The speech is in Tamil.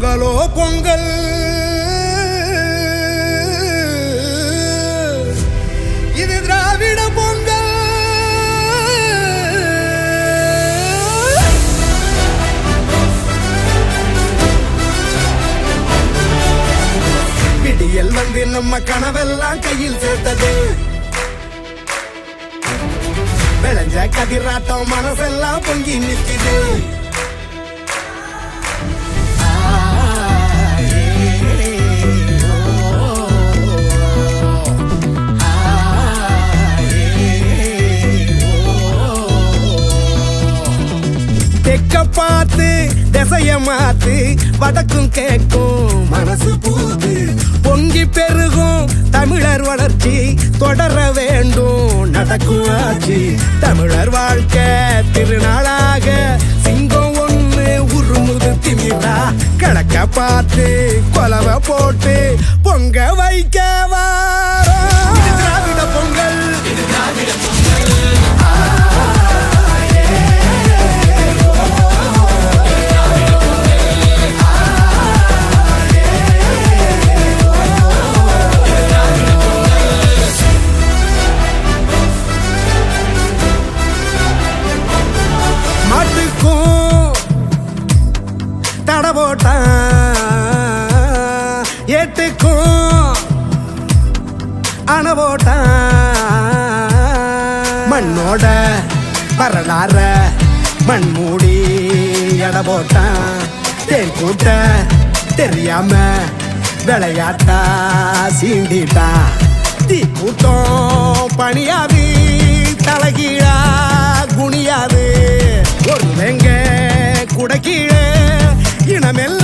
பொங்கலோ பொங்கல் இது திராவிட பொங்கல். விடியல் வந்து நம்ம கனவெல்லாம் கையில் சேர்த்தது. விளைஞ்ச கதிராட்டம் மனசெல்லாம் பொங்கி நிற்குது. தெக்க பார்த்து திசைய மாத்து வடக்கும் கேட்கும் மனசு பூது. பொங்கி பெருகும் தமிழர் வளர்ச்சி தொடர வேண்டும் நடக்கும் ஆட்சி. தமிழர் வாழ்க்கை திருநாளாக சிங்கம் ஒண்ணு உருமுது திமிரா. கணக்க பார்த்து கொலவை போட்டு பொங்க வைக்க வாரோம். இது திராவிட பொங்கல், இது திராவிட பொங்கல். ஏட்டுக்கும் அணவோட்டான் மண்ணோட வரலாற மண் மூடி எட போட்டான். தேன் கூட்ட தெரியாம விளையாட்டா சீண்டிட்டான். தீ கூட்டம் பணியாது தலகீழா குனியாது. ஒரு வெங்க குடக்கீழே இனமெல்லாம்